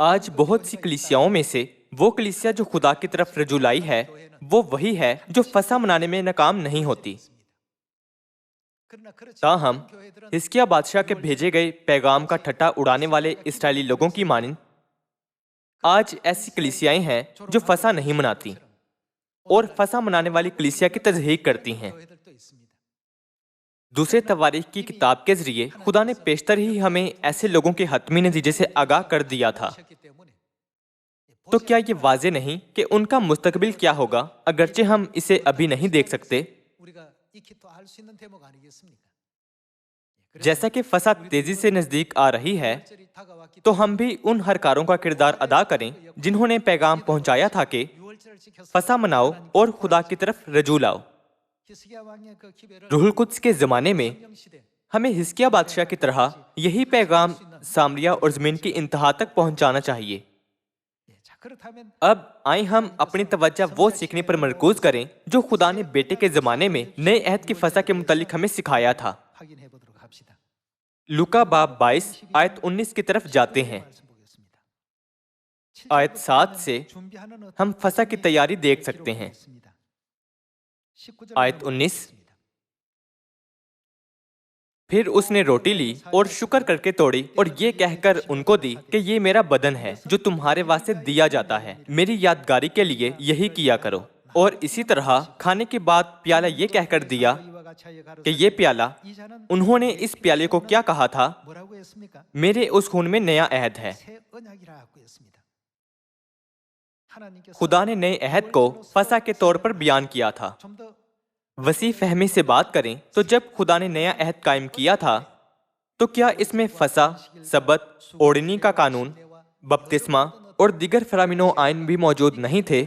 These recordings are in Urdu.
آج بہت سی کلیسیاؤں میں سے وہ کلیسیا جو خدا کی طرف رجوع لائی ہے وہ وہی ہے جو فسح منانے میں ناکام نہیں ہوتی۔ تاہم حزقیہ بادشاہ کے بھیجے گئے پیغام کا ٹھٹا اڑانے والے اسرائیلی لوگوں کی مانند آج ایسی کلیسیائیں ہیں جو فسح نہیں مناتی اور فسح منانے والی کلیسیا کی تصحیح کرتی ہیں۔ دوسرے تواریخ کی کتاب کے ذریعے خدا نے پیشتر ہی ہمیں ایسے لوگوں کے حتمی نتیجے سے آگاہ کر دیا تھا۔ تو کیا یہ واضح نہیں کہ ان کا مستقبل کیا ہوگا اگرچہ ہم اسے ابھی نہیں دیکھ سکتے؟ جیسا کہ فسح تیزی سے نزدیک آ رہی ہے تو ہم بھی ان ہر کاروں کا کردار ادا کریں جنہوں نے پیغام پہنچایا تھا کہ فسح مناؤ اور خدا کی طرف رجوع لاؤ۔ روح القدس کے زمانے میں ہمیں حزقیہ بادشاہ کی طرح یہی پیغام سامریہ اور زمین کی انتہا تک پہنچانا چاہیے۔ اب آئیں ہم اپنی توجہ وہ سیکھنے پر مرکوز کریں جو خدا نے بیٹے کے زمانے میں نئے عہد کی فسح کے متعلق ہمیں سکھایا تھا۔ لوکا باب 22 آیت 19 کی طرف جاتے ہیں۔ آیت 7 سے ہم فسح کی تیاری دیکھ سکتے ہیں۔ آیت 19، پھر اس نے روٹی لی اور شکر کر کے توڑی اور یہ کہہ کر ان کو دی کہ یہ میرا بدن ہے جو تمہارے واسطے دیا جاتا ہے، میری یادگاری کے لیے یہی کیا کرو۔ اور اسی طرح کھانے کے بعد پیالہ یہ کہہ کر دیا کہ یہ پیالہ، انہوں نے اس پیالے کو کیا کہا تھا؟ میرے اس خون میں نیا عہد ہے۔ خدا نے نئے عہد کو فسح کے طور پر بیان کیا تھا۔ وسیع فہمی سے بات کریں تو جب خدا نے نیا عہد قائم کیا تھا تو کیا اس میں فسح، سبت، اوڑھنی کا قانون، بپتسمہ اور دیگر فرامین و آئین بھی موجود نہیں تھے؟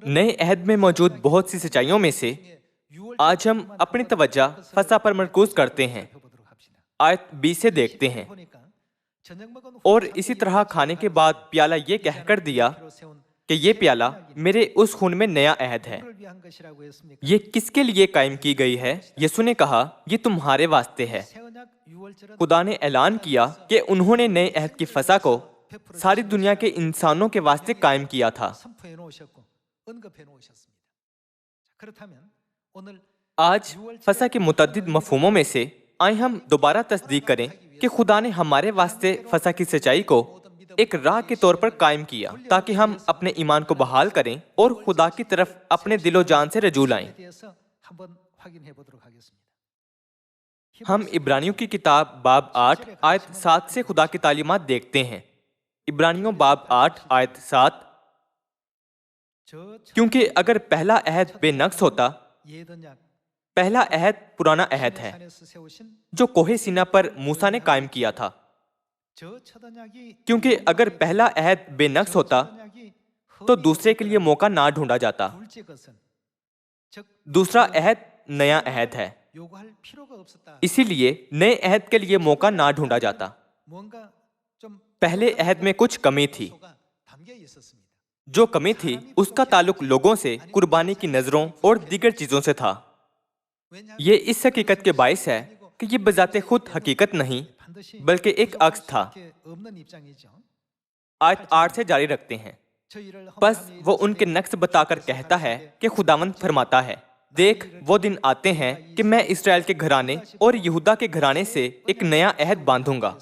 نئے عہد میں موجود بہت سی سچائیوں میں سے آج ہم اپنی توجہ فسح پر مرکوز کرتے ہیں۔ آیت 20 سے دیکھتے ہیں، اور اسی طرح کھانے کے بعد پیالہ یہ کہہ کر دیا کہ یہ پیالہ میرے اس خون میں نیا عہد ہے۔ یہ کس کے لیے قائم کی گئی ہے؟ یسوع نے کہا یہ تمہارے واسطے ہے۔ خدا نے اعلان کیا کہ انہوں نے نئے عہد کی فسح کو ساری دنیا کے انسانوں کے واسطے قائم کیا تھا۔ آج فسح کے متعدد مفہوموں میں سے آئیں ہم دوبارہ تصدیق کریں کہ خدا نے ہمارے واسطے فسح کی سچائی کو ایک راہ کے طور پر قائم کیا تاکہ ہم اپنے ایمان کو بحال کریں اور خدا کی طرف اپنے دل و جان سے رجوع لائیں۔ ہم عبرانیوں کی کتاب باب 8 آیت 7 سے خدا کی تعلیمات دیکھتے ہیں۔ عبرانیوں باب 8 آیت 7، کیونکہ اگر پہلا عہد بے نقص ہوتا، پہلا عہد پرانا عہد ہے جو کوہ سینا پر موسیٰ نے قائم کیا تھا۔ کیونکہ اگر پہلا عہد بے نقص ہوتا تو دوسرے کے لیے موقع نہ ڈھونڈا جاتا۔ دوسرا عہد نیا عہد ہے، اسی لیے نئے عہد کے لیے موقع نہ ڈھونڈا جاتا۔ پہلے عہد میں کچھ کمی تھی۔ جو کمی تھی اس کا تعلق لوگوں سے، قربانی کی نظروں اور دیگر چیزوں سے تھا۔ یہ اس حقیقت کے باعث ہے کہ یہ بذات خود حقیقت نہیں بلکہ ایک عکس تھا۔ آیت 8 سے جاری رکھتے ہیں، پس وہ ان کے نقص بتا کر کہتا ہے کہ خداوند فرماتا ہے، دیکھ وہ دن آتے ہیں کہ میں اسرائیل کے گھرانے اور یہودا کے گھرانے سے ایک نیا عہد باندھوں گا۔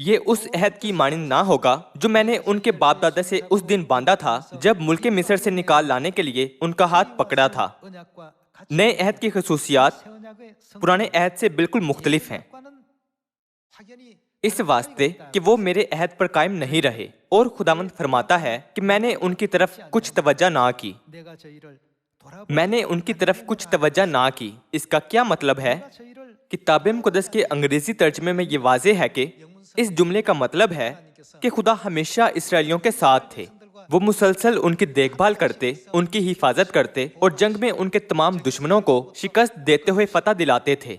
یہ اس عہد کی مانند نہ ہوگا جو میں نے ان کے باپ دادا سے اس دن باندھا تھا جب ملک مصر سے نکال لانے کے لیے ان کا ہاتھ پکڑا تھا۔ نئے عہد کی خصوصیات پرانے عہد سے بالکل مختلف ہیں، اس واسطے کہ وہ میرے عہد پر قائم نہیں رہے، اور خداوند فرماتا ہے کہ میں نے ان کی طرف کچھ توجہ نہ کی۔ میں نے ان کی طرف کچھ توجہ نہ کی، اس کا کیا مطلب ہے؟ کتاب مقدس کے انگریزی ترجمے میں یہ واضح ہے کہ اس جملے کا مطلب ہے کہ خدا ہمیشہ اسرائیلیوں کے ساتھ تھے۔ وہ مسلسل ان کی دیکھ بھال کرتے، ان کی حفاظت کرتے اور جنگ میں ان کے تمام دشمنوں کو شکست دیتے ہوئے فتح دلاتے تھے۔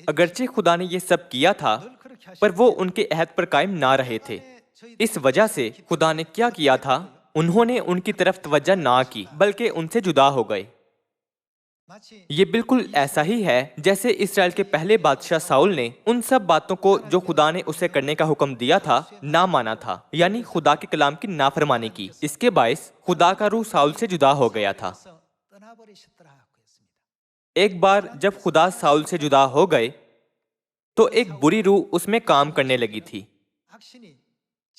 اگرچہ خدا نے یہ سب کیا تھا پر وہ ان کے عہد پر قائم نہ رہے تھے۔ اس وجہ سے خدا نے کیا کیا تھا؟ انہوں نے ان کی طرف توجہ نہ کی بلکہ ان سے جدا ہو گئے۔ یہ بالکل ایسا ہی ہے جیسے اسرائیل کے پہلے بادشاہ ساؤل نے ان سب باتوں کو جو خدا نے اسے کرنے کا حکم دیا تھا نہ مانا تھا، یعنی خدا کے کلام کی نافرمانی کی۔ اس کے باعث خدا کا روح ساؤل سے جدا ہو گیا تھا۔ ایک بار جب خدا ساؤل سے جدا ہو گئے تو ایک بری روح اس میں کام کرنے لگی تھی۔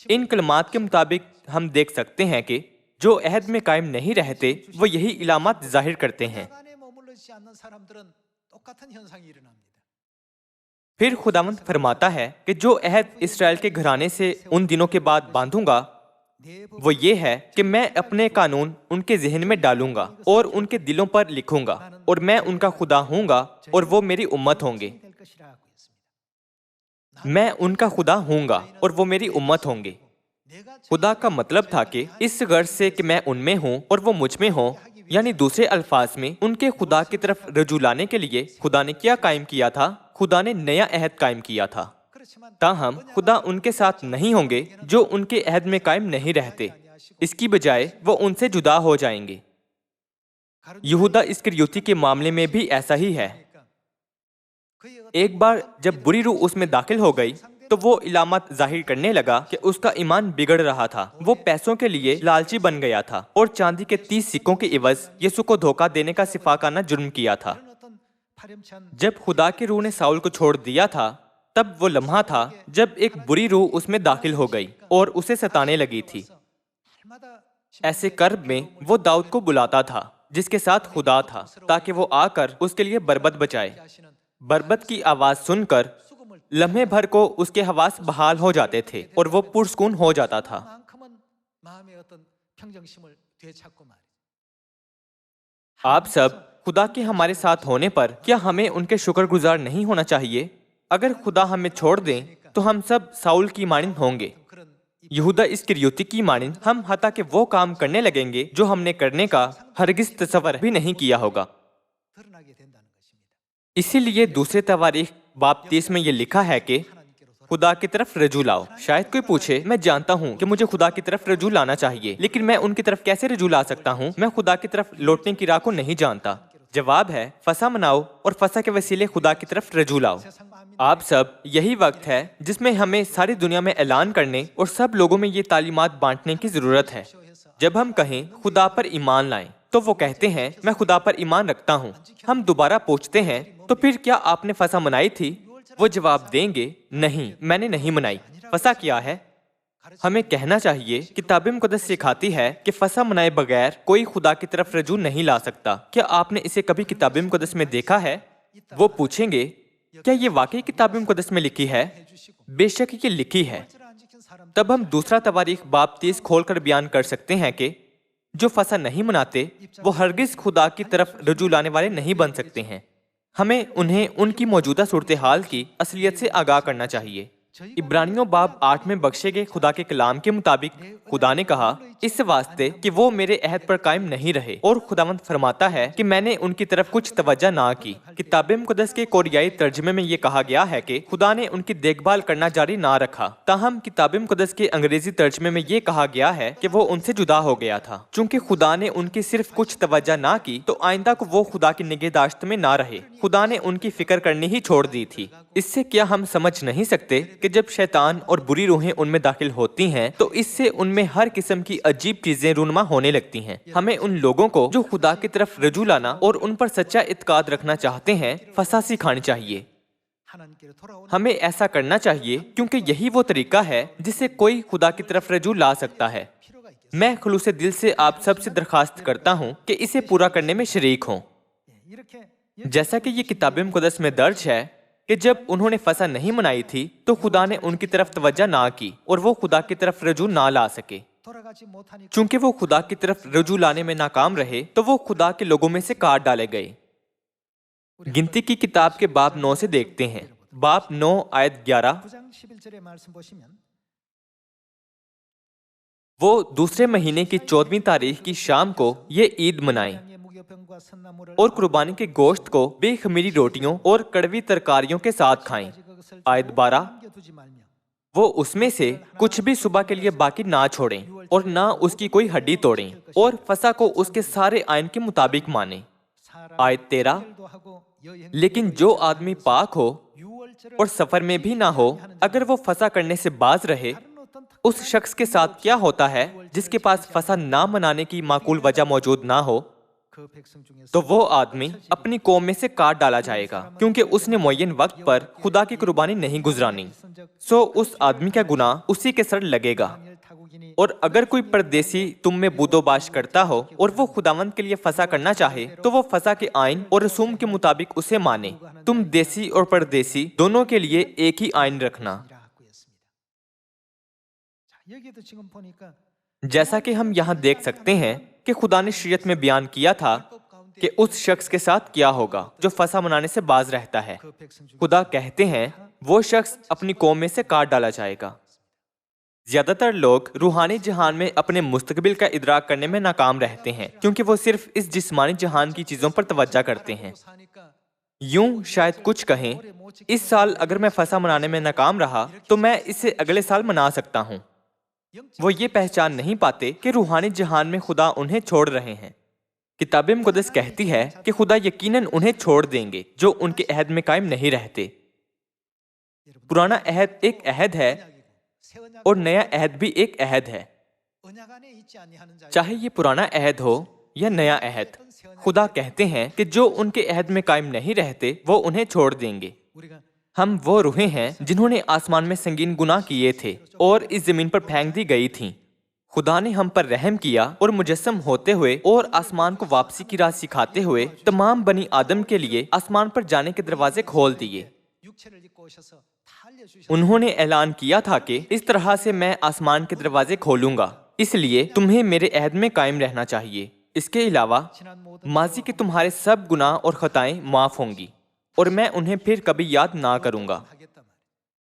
ان کلمات کے مطابق ہم دیکھ سکتے ہیں کہ جو عہد میں قائم نہیں رہتے وہ یہی علامات ظاہر کرتے ہیں۔ پھر خداوند فرماتا ہے کہ جو عہد اسرائیل کے گھرانے سے ان دنوں کے بعد باندھوں گا وہ یہ ہے کہ میں اپنے قانون ان کے ذہن میں ڈالوں گا اور ان کے دلوں پر لکھوں گا، اور میں ان کا خدا ہوں گا اور وہ میری امت ہوں گے۔ میں ان کا خدا ہوں گا اور وہ میری امت ہوں گے۔ خدا کا مطلب تھا کہ اس غرض سے کہ میں ان میں ہوں اور وہ مجھ میں ہوں، یعنی دوسرے الفاظ میں ان کے خدا کی طرف رجوع لانے کے لیے خدا نے کیا قائم کیا تھا؟ خدا نے نیا عہد قائم کیا تھا۔ تاہم خدا ان کے ساتھ نہیں ہوں گے جو ان کے عہد میں قائم نہیں رہتے، اس کی بجائے وہ ان سے جدا ہو جائیں گے۔ یہودا اسکریوتی کے معاملے میں بھی ایسا ہی ہے۔ ایک بار جب بری روح اس میں داخل ہو گئی تو وہ علامات ظاہر کرنے لگا کہ اس کا ایمان بگڑ رہا تھا۔ وہ پیسوں کے لیے لالچی بن گیا تھا اور چاندی کے 30 سکوں کے عوض یسوع کو دھوکہ دینے کا سفاکانہ جرم کیا تھا۔ جب خدا کی روح نے ساؤل کو چھوڑ دیا تھا تب وہ لمحہ تھا جب ایک بری روح اس میں داخل ہو گئی اور اسے ستانے لگی تھی۔ ایسے کرب میں وہ داؤد کو بلاتا تھا جس کے ساتھ خدا تھا تاکہ وہ آ کر اس کے لیے بربت بچائے۔ بربت کی آواز سن کر لمحے بھر کو اس کے حواس بحال ہو جاتے تھے اور وہ پرسکون ہو جاتا تھا۔ آپ سب خدا کے ہمارے ساتھ ہونے پر کیا ہمیں ان کے شکر گزار نہیں ہونا چاہیے؟ اگر خدا ہمیں چھوڑ دیں تو ہم سب ساؤل کی مانند ہوں گے، یہودا اسکریوتی کی مانند۔ ہم حتیٰ کہ وہ کام کرنے لگیں گے جو ہم نے کرنے کا ہرگز تصور بھی نہیں کیا ہوگا۔ اسی لیے دوسرے تواریخ باب 30 میں یہ لکھا ہے کہ خدا کی طرف رجوع لاؤ۔ شاید کوئی پوچھے، میں جانتا ہوں کہ مجھے خدا کی طرف رجوع لانا چاہیے، لیکن میں ان کی طرف کیسے رجوع لا سکتا ہوں؟ میں خدا کی طرف لوٹنے کی راہ کو نہیں جانتا۔ جواب ہے، فسح مناؤ اور فسح کے وسیلے خدا کی طرف رجوع لاؤ۔ آپ سب، یہی وقت ہے جس میں ہمیں ساری دنیا میں اعلان کرنے اور سب لوگوں میں یہ تعلیمات بانٹنے کی ضرورت ہے۔ جب ہم کہیں خدا پر ایمان لائیں تو وہ کہتے ہیں میں خدا پر ایمان رکھتا ہوں۔ ہم دوبارہ پوچھتے ہیں تو پھر کیا آپ نے فسح منائی تھی؟ وہ جواب دیں گے نہیں، میں نے نہیں منائی۔ فسح کیا ہے؟ ہمیں کہنا چاہیے کتاب مقدس سکھاتی ہے کہ فسح منائے بغیر کوئی خدا کی طرف رجوع نہیں لا سکتا۔ کیا آپ نے اسے کبھی کتاب مقدس میں دیکھا ہے؟ وہ پوچھیں گے کیا یہ واقعی کتاب مقدس میں لکھی ہے؟ بے شک یہ لکھی ہے۔ تب ہم دوسرا تواریخ باب 30 کھول کر بیان کر سکتے ہیں کہ جو فسح نہیں مناتے وہ ہرگز خدا کی طرف رجوع لانے والے نہیں بن سکتے ہیں۔ ہمیں انہیں ان کی موجودہ صورتحال کی اصلیت سے آگاہ کرنا چاہیے۔ عبرانیوں باب 8 میں بخشے گئے خدا کے کلام کے مطابق خدا نے کہا اس واسطے کہ وہ میرے عہد پر قائم نہیں رہے، اور خداوند فرماتا ہے کہ میں نے ان کی طرف کچھ توجہ نہ کی۔ کتاب مقدس کے کوریائی ترجمے میں یہ کہا گیا ہے کہ خدا نے ان کی دیکھ بھال کرنا جاری نہ رکھا، تاہم کتاب مقدس کے انگریزی ترجمے میں یہ کہا گیا ہے کہ وہ ان سے جدا ہو گیا تھا۔ چونکہ خدا نے ان کی صرف کچھ توجہ نہ کی تو آئندہ کو وہ خدا کی نگہداشت میں نہ رہے۔ خدا نے ان کی فکر کرنی ہی چھوڑ دی تھی۔ اس سے کیا ہم سمجھ نہیں سکتے کہ جب شیطان اور بری روحیں ان میں داخل ہوتی ہیں تو اس سے ان میں ہر قسم کی عجیب چیزیں رونما ہونے لگتی ہیں۔ ہمیں ان لوگوں کو جو خدا کی طرف رجوع لانا اور ان پر سچا اعتقاد رکھنا چاہتے ہیں فسح سکھانی چاہیے۔ ہمیں ایسا کرنا چاہیے کیونکہ یہی وہ طریقہ ہے جس سے کوئی خدا کی طرف رجوع لا سکتا ہے۔ میں خلوص دل سے آپ سب سے درخواست کرتا ہوں کہ اسے پورا کرنے میں شریک ہوں۔ جیسا کہ یہ کتاب مقدس میں درج ہے کہ جب انہوں نے فسح نہیں منائی تھی تو خدا نے ان کی طرف توجہ نہ کی اور وہ خدا کی طرف رجوع نہ لا سکے۔ چونکہ وہ خدا کی طرف رجوع لانے میں ناکام رہے تو وہ خدا کے لوگوں میں سے کاٹ ڈالے گئے۔ گنتی کی کتاب کے باب 9 سے دیکھتے ہیں، باب 9 آیت 11۔ وہ دوسرے مہینے کی 14ویں تاریخ کی شام کو یہ عید منائیں اور قربانی کے گوشت کو بے خمیری روٹیوں اور کڑوی ترکاریوں کے ساتھ کھائیں۔ آیت 12۔ وہ اس میں سے کچھ بھی صبح کے لیے باقی نہ چھوڑیں اور نہ اس کی کوئی ہڈی توڑیں، اور فسح کو اس کے سارے آئین کے مطابق مانیں۔ آیت 13 لیکن جو آدمی پاک ہو اور سفر میں بھی نہ ہو اگر وہ فسا کرنے سے باز رہے اس شخص کے ساتھ کیا ہوتا ہے جس کے پاس فسا نہ منانے کی معقول وجہ موجود نہ ہو تو وہ آدمی اپنی قوم میں سے کاٹ ڈالا جائے گا کیونکہ اس نے معین وقت پر خدا کی قربانی نہیں گزرانی سو اس آدمی کا گناہ اسی کے سر لگے گا اور اگر کوئی پردیسی تم میں بود و باش کرتا ہو اور وہ خداوند کے لیے فسا کرنا چاہے تو وہ فسا کے آئین اور رسوم کے مطابق اسے مانے تم دیسی اور پردیسی دونوں کے لیے ایک ہی آئین رکھنا جیسا کہ ہم یہاں دیکھ سکتے ہیں کہ خدا نے شریعت میں بیان کیا تھا کہ اس شخص کے ساتھ کیا ہوگا جو فسا منانے سے باز رہتا ہے خدا کہتے ہیں وہ شخص اپنی قوم میں سے کاٹ ڈالا جائے گا زیادہ تر لوگ روحانی جہان میں اپنے مستقبل کا ادراک کرنے میں ناکام رہتے ہیں کیونکہ وہ صرف اس جسمانی جہان کی چیزوں پر توجہ کرتے ہیں یوں شاید کچھ کہیں اس سال اگر میں فسا منانے میں ناکام رہا تو میں اسے اگلے سال منا سکتا ہوں وہ یہ پہچان نہیں پاتے کہ روحانی جہان میں خدا انہیں چھوڑ رہے ہیں کتاب مقدس کہتی ہے کہ خدا یقیناً انہیں چھوڑ دیں گے جو ان کے عہد میں قائم نہیں رہتے پرانا عہد ایک عہد ہے اور نیا عہد بھی ایک عہد ہے چاہے یہ پرانا عہد ہو یا نیا عہد خدا کہتے ہیں کہ جو ان کے عہد میں قائم نہیں رہتے وہ انہیں چھوڑ دیں گے ہم وہ روحیں ہیں جنہوں نے آسمان میں سنگین گناہ کیے تھے اور اس زمین پر پھینک دی گئی تھیں خدا نے ہم پر رحم کیا اور مجسم ہوتے ہوئے اور آسمان کو واپسی کی راہ سکھاتے ہوئے تمام بنی آدم کے لیے آسمان پر جانے کے دروازے کھول دیے انہوں نے اعلان کیا تھا کہ اس طرح سے میں آسمان کے دروازے کھولوں گا اس لیے تمہیں میرے عہد میں قائم رہنا چاہیے اس کے علاوہ ماضی کے تمہارے سب گناہ اور خطائیں معاف ہوں گی اور میں انہیں پھر کبھی یاد نہ کروں گا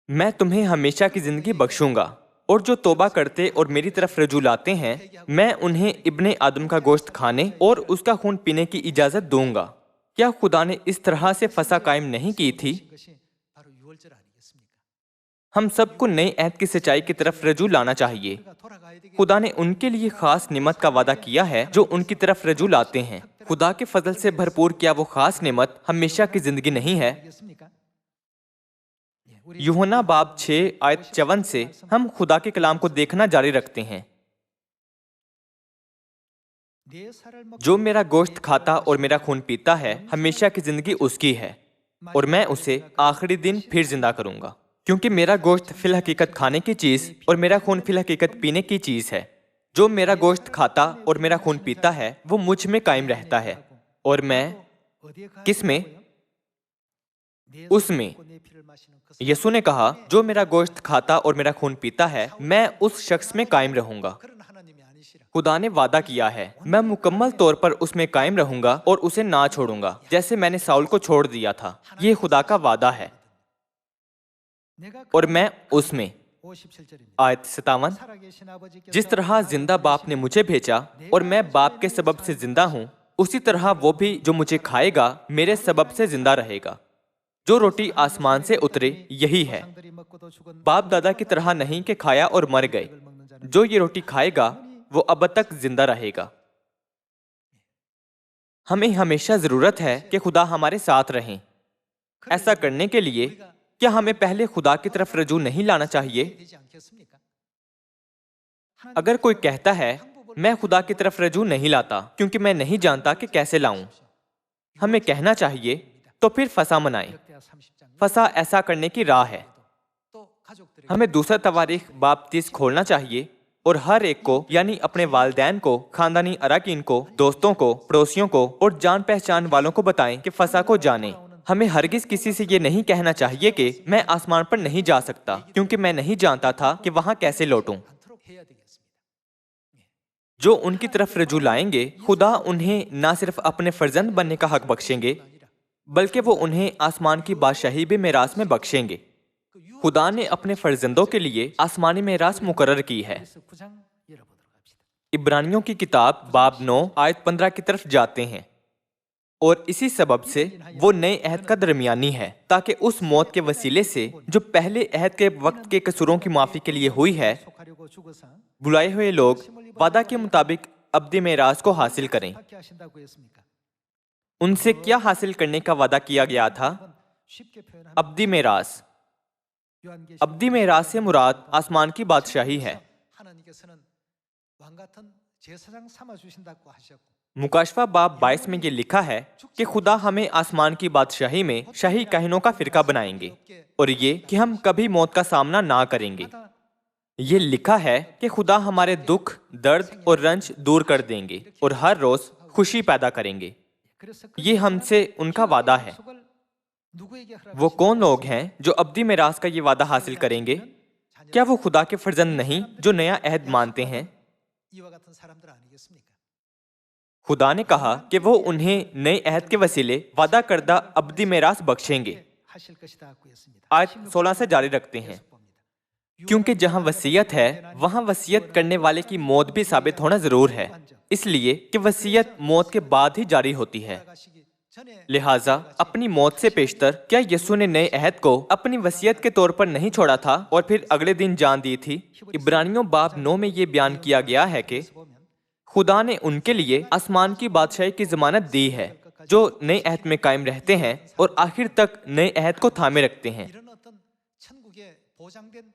میں تمہیں ہمیشہ کی زندگی بخشوں گا اور جو توبہ کرتے اور میری طرف رجوع لاتے ہیں میں انہیں ابن آدم کا گوشت کھانے اور اس کا خون پینے کی اجازت دوں گا کیا خدا نے اس طرح سے فسا قائم نہیں کی تھی ہم سب کو نئے عہد کی سچائی کی طرف رجوع لانا چاہیے خدا نے ان کے لیے خاص نعمت کا وعدہ کیا ہے جو ان کی طرف رجوع لاتے ہیں خدا کے فضل سے بھرپور کیا وہ خاص نعمت ہمیشہ کی زندگی نہیں ہے یوحنا باب 6 آیت 54 سے ہم خدا کے کلام کو دیکھنا جاری رکھتے ہیں جو میرا گوشت کھاتا اور میرا خون پیتا ہے ہمیشہ کی زندگی اس کی ہے اور میں اسے آخری دن پھر زندہ کروں گا کیونکہ میرا گوشت فی الحقیقت کھانے کی چیز اور میرا خون فی الحقیقت پینے کی چیز ہے جو میرا گوشت کھاتا اور میرا خون پیتا ہے وہ مجھ میں قائم رہتا ہے اور میں کس میں اس میں یسوع نے کہا جو میرا گوشت کھاتا اور میرا خون پیتا ہے میں اس شخص میں قائم رہوں گا خدا نے وعدہ کیا ہے میں مکمل طور پر اس میں قائم رہوں گا اور اسے نہ چھوڑوں گا جیسے میں نے ساؤل کو چھوڑ دیا تھا یہ خدا کا وعدہ ہے اور میں اس میں آیت 57 جس طرح زندہ باپ نے مجھے بھیجا اور میں باپ کے سبب سے زندہ ہوں اسی طرح وہ بھی جو مجھے کھائے گا میرے سبب سے زندہ رہے گا جو روٹی آسمان سے اترے یہی ہے باپ دادا کی طرح نہیں کہ کھایا اور مر گئے جو یہ روٹی کھائے گا وہ اب تک زندہ رہے گا ہمیں ہمیشہ ضرورت ہے کہ خدا ہمارے ساتھ رہیں ایسا کرنے کے لیے کیا ہمیں پہلے خدا کی طرف رجوع نہیں لانا چاہیے اگر کوئی کہتا ہے میں خدا کی طرف رجوع نہیں لاتا کیونکہ میں نہیں جانتا کہ کیسے لاؤں ہمیں کہنا چاہیے تو پھر فسا منائیں فسا ایسا کرنے کی راہ ہے ہمیں دوسرا تواریخ باب 30 کھولنا چاہیے اور ہر ایک کو یعنی اپنے والدین کو خاندانی اراکین کو دوستوں کو پڑوسیوں کو اور جان پہچان والوں کو بتائیں کہ فسا کو جانیں ہمیں ہرگز کسی سے یہ نہیں کہنا چاہیے کہ میں آسمان پر نہیں جا سکتا کیونکہ میں نہیں جانتا تھا کہ وہاں کیسے لوٹوں جو ان کی طرف رجوع لائیں گے خدا انہیں نہ صرف اپنے فرزند بننے کا حق بخشیں گے بلکہ وہ انہیں آسمان کی بادشاہی بھی میراث میں بخشیں گے خدا نے اپنے فرزندوں کے لیے آسمانی میراث مقرر کی ہے عبرانیوں کی کتاب باب 9 آیت 15 کی طرف جاتے ہیں اور اسی سبب سے وہ نئے عہد کا درمیانی ہے تاکہ اس موت کے وسیلے سے جو پہلے عہد کے وقت کے قصوروں کی معافی کے لیے ہوئی ہے بلائے ہوئے لوگ وعدہ کے مطابق ابدی میراث کو حاصل کریں ان سے کیا حاصل کرنے کا وعدہ کیا گیا تھا؟ ابدی میراث۔ ابدی میراث سے مراد آسمان کی بادشاہی ہے۔ مکاشفہ باب 22 میں یہ لکھا ہے کہ خدا ہمیں آسمان کی بادشاہی میں شاہی کاہنوں کا فرقہ بنائیں گے، اور یہ کہ ہم کبھی موت کا سامنا نہ کریں گے۔ یہ لکھا ہے کہ خدا ہمارے دکھ، درد اور رنج دور کر دیں گے اور ہر روز خوشی پیدا کریں گے۔ یہ ہم سے ان کا وعدہ ہے۔ وہ کون لوگ ہیں جو ابدی میراث کا یہ وعدہ حاصل کریں گے؟ کیا وہ خدا کے فرزند نہیں جو نیا عہد مانتے ہیں؟ خدا نے کہا کہ وہ انہیں نئے عہد کے وسیلے وعدہ کردہ ابدی میراث بخشیں گے۔ آیت 16 سے جاری رکھتے ہیں، کیونکہ جہاں وصیت ہے وہاں وصیت کرنے والے کی موت بھی ثابت ہونا ضرور ہے، اس لیے کہ وصیت موت کے بعد ہی جاری ہوتی ہے۔ لہٰذا اپنی موت سے پیشتر کیا یسوع نے نئے عہد کو اپنی وصیت کے طور پر نہیں چھوڑا تھا اور پھر اگلے دن جان دی تھی؟ عبرانیوں باب 9 میں یہ بیان کیا گیا ہے کہ خدا نے ان کے لیے آسمان کی بادشاہی کی ضمانت دی ہے جو نئے عہد میں قائم رہتے ہیں اور آخر تک نئے عہد کو تھامے رکھتے ہیں۔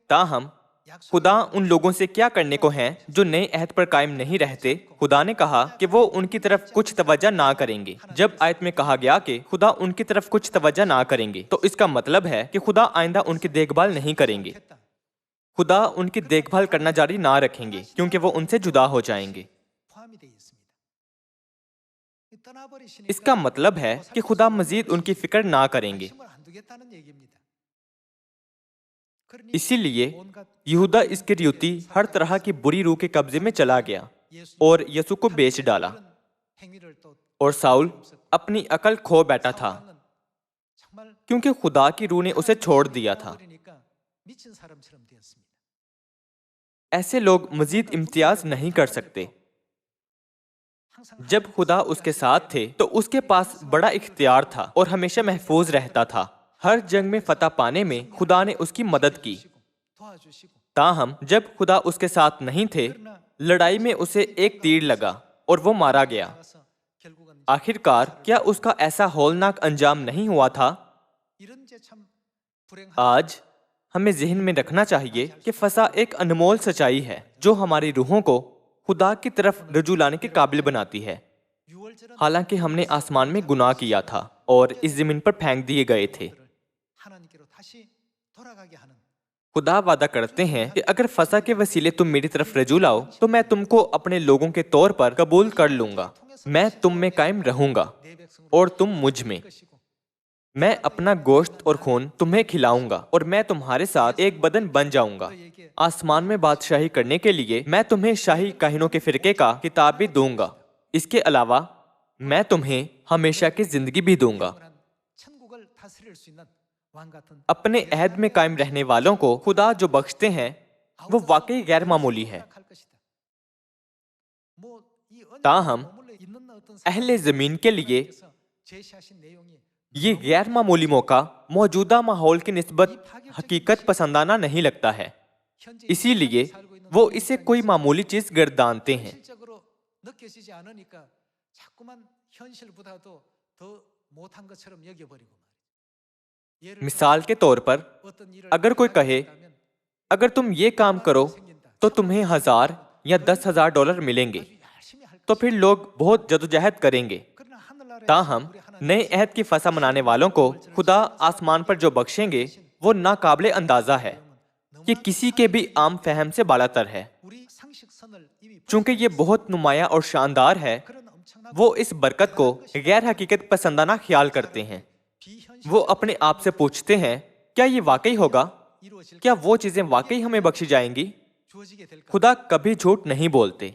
تاہم خدا ان لوگوں سے کیا کرنے کو ہیں جو نئے عہد پر قائم نہیں رہتے؟ خدا نے کہا کہ وہ ان کی طرف کچھ توجہ نہ کریں گے۔ جب آیت میں کہا گیا کہ خدا ان کی طرف کچھ توجہ نہ کریں گے تو اس کا مطلب ہے کہ خدا آئندہ ان کی دیکھ بھال نہیں کریں گے۔ خدا ان کی دیکھ بھال کرنا جاری نہ رکھیں گے کیونکہ وہ ان سے جدا ہو جائیں گے۔ اس کا مطلب ہے کہ خدا مزید ان کی فکر نہ کریں گے۔ اسی لیے یہودا اسکریوتی ہر طرح کی بری روح کے قبضے میں چلا گیا اور یسوع کو بیچ ڈالا، اور ساؤل اپنی عقل کھو بیٹھا تھا کیونکہ خدا کی روح نے اسے چھوڑ دیا تھا۔ ایسے لوگ مزید امتیاز نہیں کر سکتے۔ جب خدا اس کے ساتھ تھے تو اس کے پاس بڑا اختیار تھا اور ہمیشہ محفوظ رہتا تھا۔ ہر جنگ میں فتح پانے میں خدا نے اس کی مدد کی۔ تاہم جب خدا اس کے ساتھ نہیں تھے، لڑائی میں اسے ایک تیر لگا اور وہ مارا گیا۔ آخر کار کیا اس کا ایسا ہولناک انجام نہیں ہوا تھا؟ آج ہمیں ذہن میں رکھنا چاہیے کہ فسح ایک انمول سچائی ہے جو ہماری روحوں کو خدا کی طرف رجوع لانے کے قابل بناتی ہے۔ حالانکہ ہم نے آسمان میں گناہ کیا تھا اور اس زمین پر پھینک دیے گئے تھے۔ خدا وعدہ کرتے ہیں کہ اگر فسح کے وسیلے تم میری طرف رجوع لاؤ تو میں تم کو اپنے لوگوں کے طور پر قبول کر لوں گا، میں تم میں قائم رہوں گا اور تم مجھ میں۔ میں اپنا گوشت اور خون تمہیں کھلاؤں گا اور میں تمہارے ساتھ ایک بدن بن جاؤں گا۔ آسمان میں بادشاہی کرنے کے لیے میں تمہیں شاہی کاہنوں کے فرقے کا خطاب بھی دوں گا۔ اس کے علاوہ میں تمہیں ہمیشہ کی زندگی بھی دوں گا۔ اپنے عہد میں قائم رہنے والوں کو خدا جو بخشتے ہیں وہ واقعی غیر معمولی ہے۔ تاہم اہل زمین کے لیے یہ غیر معمولی موقع موجودہ ماحول کی نسبت حقیقت پسندانہ نہیں لگتا ہے، اسی لیے وہ اسے کوئی معمولی چیز گردانتے ہیں۔ مثال کے طور پر اگر کوئی کہے اگر تم یہ کام کرو تو تمہیں 1000 یا 10,000 ڈالر ملیں گے، تو پھر لوگ بہت جدوجہد کریں گے۔ تاہم نئے عہد کی فسح منانے والوں کو خدا آسمان پر جو بخشیں گے وہ ناقابل اندازہ ہے، یہ کسی کے بھی عام فہم سے بالاتر ہے۔ چونکہ یہ بہت نمایاں اور شاندار ہے، وہ اس برکت کو غیر حقیقت پسندانہ خیال کرتے ہیں۔ وہ اپنے آپ سے پوچھتے ہیں کیا یہ واقعی ہوگا؟ کیا وہ چیزیں واقعی ہمیں بخشی جائیں گی؟ خدا کبھی جھوٹ نہیں بولتے۔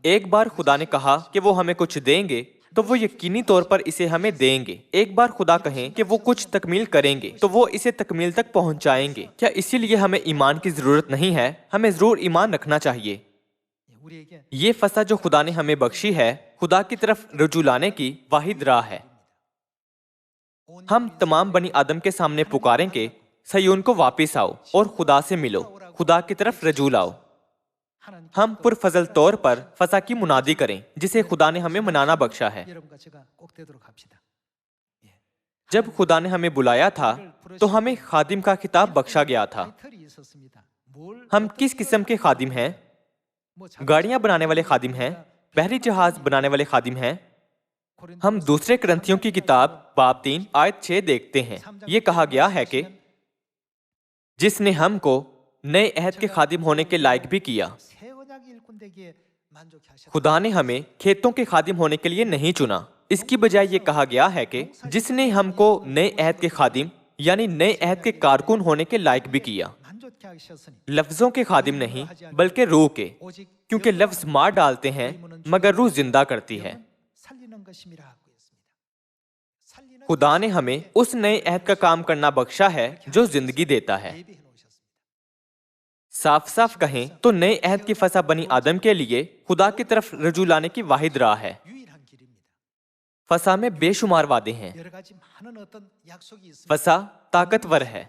ایک بار خدا نے کہا کہ وہ ہمیں کچھ دیں گے تو وہ یقینی طور پر اسے ہمیں دیں گے۔ ایک بار خدا کہیں کہ وہ کچھ تکمیل کریں گے تو وہ اسے تکمیل تک پہنچائیں گے۔ کیا اسی لیے ہمیں ایمان کی ضرورت نہیں ہے؟ ہمیں ضرور ایمان رکھنا چاہیے۔ یہ فسح جو خدا نے ہمیں بخشی ہے خدا کی طرف رجوع لانے کی واحد راہ ہے۔ ہم تمام بنی آدم کے سامنے پکاریں کہ صہیون کو واپس آؤ اور خدا سے ملو، خدا کی طرف رجوع لاؤ۔ ہم پرفضل طور پر فسا کی منادی کریں جسے خدا نے ہمیں منانا بخشا ہے۔ جب خدا نے ہمیں بلایا تھا تو ہمیں خادم کا خطاب بخشا گیا تھا۔ ہم کس قسم کے خادم ہیں؟ گاڑیاں بنانے والے خادم ہیں، بحری جہاز بنانے والے خادم ہیں۔ ہم دوسرے کرنتھیوں کی کتاب باب 3 آیت 6 دیکھتے ہیں۔ یہ کہا گیا ہے کہ جس نے ہم کو نئے عہد کے خادم ہونے کے لائق بھی کیا۔ خدا نے ہمیں کھیتوں کے خادم ہونے کے لیے نہیں چنا، اس کی بجائے یہ کہا گیا ہے کہ جس نے ہم کو نئے عہد کے خادم یعنی نئے عہد کے کارکن ہونے کے لائق بھی کیا۔ لفظوں کے خادم نہیں بلکہ روح کے، کیونکہ لفظ مار ڈالتے ہیں مگر روح زندہ کرتی ہے۔ خدا نے ہمیں اس نئے عہد کا کام کرنا بخشا ہے جو زندگی دیتا ہے۔ صاف صاف کہیں تو نئے عہد کی فسا بنی آدم کے لیے خدا کی طرف رجوع لانے کی واحد راہ ہے۔ فسا میں بے شمار وعدے ہیں۔ فسا طاقتور ہے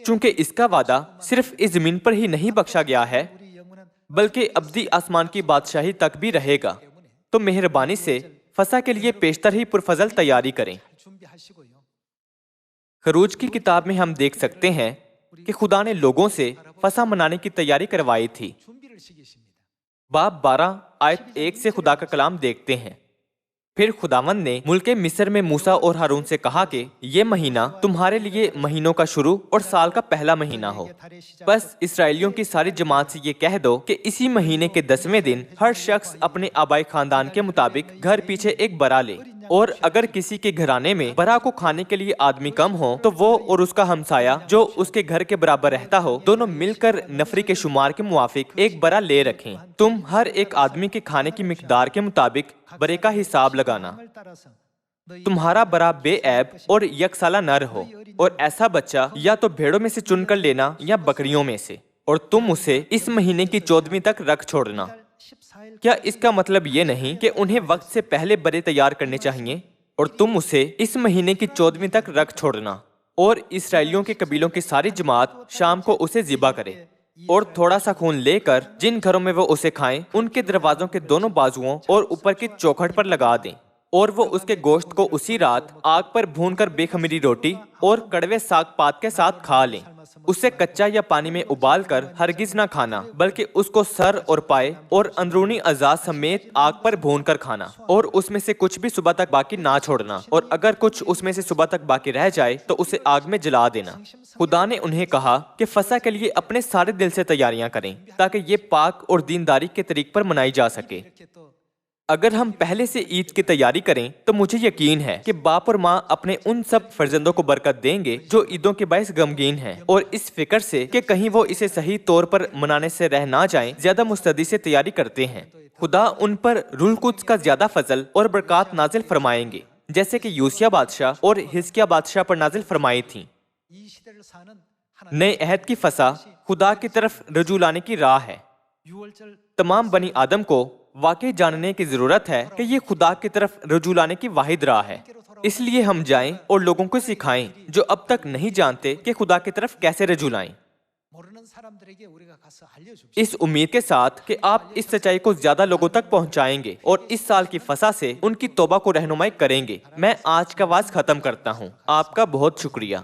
چونکہ اس کا وعدہ صرف اس زمین پر ہی نہیں بخشا گیا ہے بلکہ ابدی آسمان کی بادشاہی تک بھی رہے گا۔ تو مہربانی سے فسا کے لیے پیشتر ہی پرفضل تیاری کریں۔ خروج کی کتاب میں ہم دیکھ سکتے ہیں کہ خدا نے لوگوں سے فسا منانے کی تیاری کروائی تھی۔ باب 12 آیت 1 سے خدا کا کلام دیکھتے ہیں۔ پھر خداوند نے ملک مصر میں موسیٰ اور ہارون سے کہا کہ یہ مہینہ تمہارے لیے مہینوں کا شروع اور سال کا پہلا مہینہ ہو۔ بس اسرائیلیوں کی ساری جماعت سے یہ کہہ دو کہ اسی مہینے کے 10ویں دن ہر شخص اپنے آبائی خاندان کے مطابق گھر پیچھے ایک برا لے، اور اگر کسی کے گھرانے میں برا کو کھانے کے لیے آدمی کم ہو تو وہ اور اس کا ہمسایہ جو اس کے گھر کے برابر رہتا ہو دونوں مل کر نفری کے شمار کے موافق ایک برا لے رکھیں۔ تم ہر ایک آدمی کے کھانے کی مقدار کے مطابق برے کا حساب لگانا۔ تمہارا برا بے عیب اور یک سالہ نر ہو، اور ایسا بچہ یا تو بھیڑوں میں سے چن کر لینا یا بکریوں میں سے، اور تم اسے اس مہینے کی 14ویں تک رکھ چھوڑنا۔ کیا اس کا مطلب یہ نہیں کہ انہیں وقت سے پہلے برے تیار کرنے چاہیے؟ اور تم اسے اس مہینے کی 14ویں تک رکھ چھوڑنا، اور اسرائیلیوں کے قبیلوں کی ساری جماعت شام کو اسے ذبح کرے، اور تھوڑا سا خون لے کر جن گھروں میں وہ اسے کھائیں ان کے دروازوں کے دونوں بازوؤں اور اوپر کی چوکھٹ پر لگا دیں، اور وہ اس کے گوشت کو اسی رات آگ پر بھون کر بے خمیری روٹی اور کڑوے ساگ پات کے ساتھ کھا لیں۔ اسے کچا یا پانی میں ابال کر ہرگز نہ کھانا، بلکہ اس کو سر اور پائے اور اندرونی اعضاء سمیت آگ پر بھون کر کھانا، اور اس میں سے کچھ بھی صبح تک باقی نہ چھوڑنا، اور اگر کچھ اس میں سے صبح تک باقی رہ جائے تو اسے آگ میں جلا دینا۔ خدا نے انہیں کہا کہ فسح کے لیے اپنے سارے دل سے تیاریاں کریں تاکہ یہ پاک اور دینداری کے طریق پر منائی جا سکے۔ اگر ہم پہلے سے عید کی تیاری کریں تو مجھے یقین ہے کہ باپ اور ماں اپنے ان سب فرزندوں کو برکت دیں گے جو عیدوں کے باعث غمگین ہیں، اور اس فکر سے کہ کہیں وہ اسے صحیح طور پر منانے سے رہ نہ جائیں زیادہ مستعدی سے تیاری کرتے ہیں۔ خدا ان پر روح القدس کا زیادہ فضل اور برکات نازل فرمائیں گے، جیسے کہ یوسیہ بادشاہ اور حزقیہ بادشاہ پر نازل فرمائی تھیں۔ نئے عہد کی فسح خدا کی طرف رجوع لانے کی راہ ہے۔ تمام بنی آدم کو واقعی جاننے کی ضرورت ہے کہ یہ خدا کی طرف رجوع لانے کی واحد راہ ہے۔ اس لیے ہم جائیں اور لوگوں کو سکھائیں جو اب تک نہیں جانتے کہ خدا کی طرف کیسے رجوع لائیں، اس امید کے ساتھ کہ آپ اس سچائی کو زیادہ لوگوں تک پہنچائیں گے اور اس سال کی فسح سے ان کی توبہ کو رہنمائی کریں گے۔ میں آج کا وعظ ختم کرتا ہوں۔ آپ کا بہت شکریہ۔